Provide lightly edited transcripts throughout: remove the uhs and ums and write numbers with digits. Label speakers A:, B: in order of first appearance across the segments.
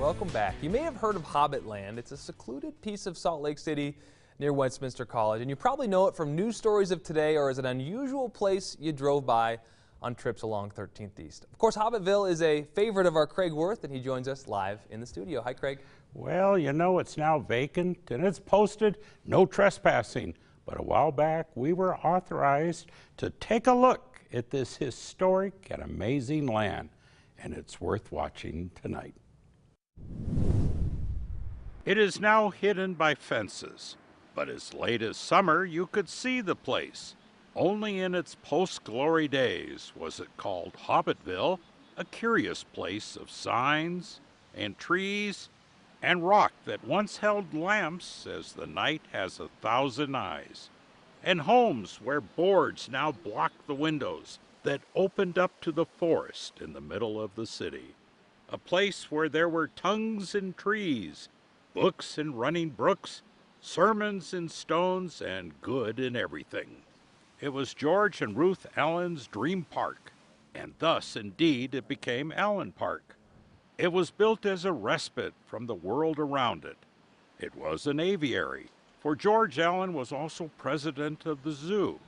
A: welcome back. You may have heard of Hobbitland. It's a secluded piece of Salt Lake City near Westminster College, and you probably know it from news stories of today or as an unusual place you drove by on trips along 13th East. Of course, Hobbitville is a favorite of our Craig Worth, and he joins us live in the studio. Hi, Craig.
B: Well, you know, it's now vacant, and it's posted no trespassing. But a while back, we were authorized to take a look at this historic and amazing land, and it's worth watching tonight. It is now hidden by fences, but as late as summer, you could see the place. Only in its post-glory days was it called Hobbitville, a curious place of signs and trees and rock that once held lamps as the night has 1,000 eyes, and homes where boards now block the windows that opened up to the forest in the middle of the city. A place where there were tongues in trees, books in running brooks, sermons in stones, and good in everything. It was George and Ruth Allen's dream park, and thus indeed it became Allen Park. It was built as a respite from the world around it. It was an aviary, for George Allen was also president of the zoo.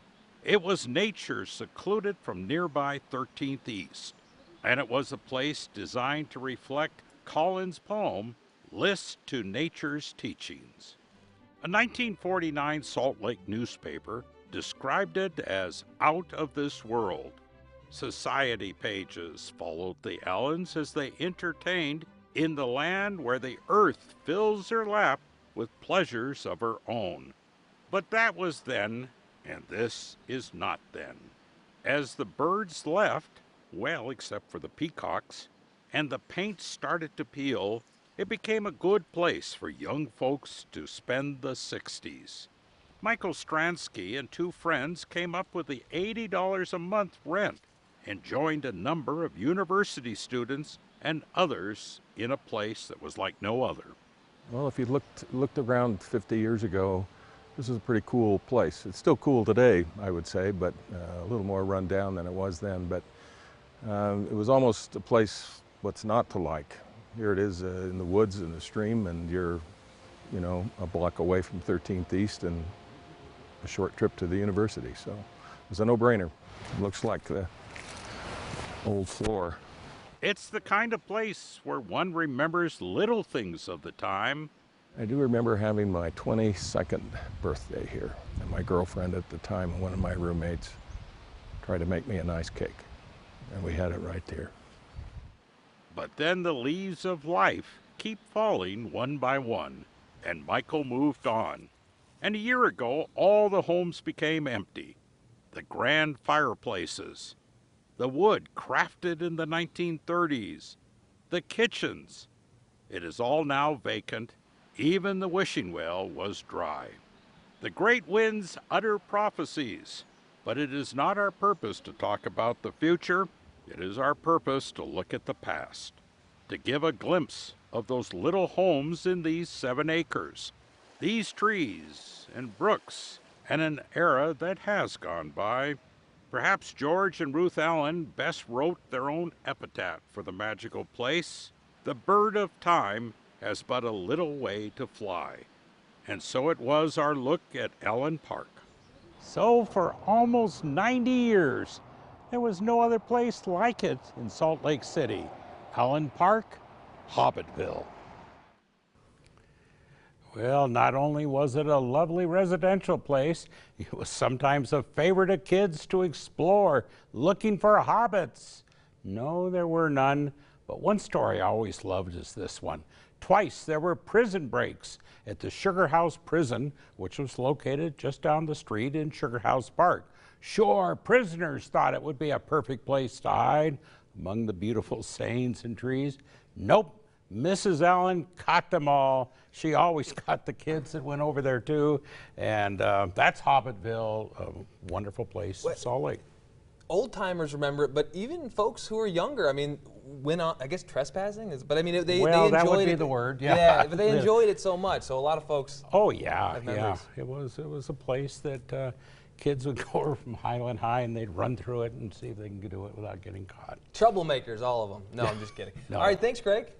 B: It was nature secluded from nearby 13th East, and it was a place designed to reflect Collins' poem, List to Nature's Teachings. A 1949 Salt Lake newspaper described it as out of this world. Society pages followed the Allens as they entertained in the land where the earth fills her lap with pleasures of her own. But that was then, and this is not then. As the birds left, well, except for the peacocks, and the paint started to peel, it became a good place for young folks to spend the 60s. Michael Stransky and two friends came up with the $80 a month rent and joined a number of university students and others in a place that was like no other.
C: Well, if you looked around 50 years ago, this is a pretty cool place. It's still cool today, I would say, but a little more run down than it was then. But it was almost a place what's not to like. Here it is in the woods and the stream, and you're, you know, a block away from 13th East and a short trip to the university. So it was a no-brainer. It looks like the old floor.
B: It's the kind of place where one remembers little things of the time.
C: I do remember having my 22nd birthday here, and my girlfriend at the time, and one of my roommates, tried to make me a nice cake, and we had it right there.
B: But then the leaves of life keep falling one by one, and Michael moved on. And a year ago, all the homes became empty. The grand fireplaces, the wood crafted in the 1930s, the kitchens. It is all now vacant. Even the wishing well was dry. The great winds utter prophecies, but it is not our purpose to talk about the future. It is our purpose to look at the past, to give a glimpse of those little homes in these 7 acres, these trees and brooks, and an era that has gone by. Perhaps George and Ruth Allen best wrote their own epitaph for the magical place. The bird of time has but a little way to fly. And so it was our look at Allen Park. So for almost 90 years, there was no other place like it in Salt Lake City. Allen Park, Hobbitville. Well, not only was it a lovely residential place, it was sometimes a favorite of kids to explore, looking for hobbits. No, there were none, but one story I always loved is this one. Twice there were prison breaks at the Sugar House Prison, which was located just down the street in Sugar House Park. Sure, prisoners thought it would be a perfect place to hide among the beautiful sanes and trees. Nope. Mrs. Allen caught them all. She always caught the kids that went over there too. And that's Hobbitville, a wonderful place in Salt Lake.
A: Old timers remember it, but even folks who are younger, I mean, went on, I guess trespassing is, but I mean, they enjoyed
B: that would be
A: it.
B: the word, yeah.
A: Yeah, but they enjoyed it so much, so a lot of folks.
B: Oh yeah,
A: have
B: yeah.
A: memories.
B: It was a place that kids would go over from Highland High and they'd run through it and see if they can do it without getting caught.
A: Troublemakers, all of them. No, I'm just kidding.
B: No.
A: All right, thanks, Greg.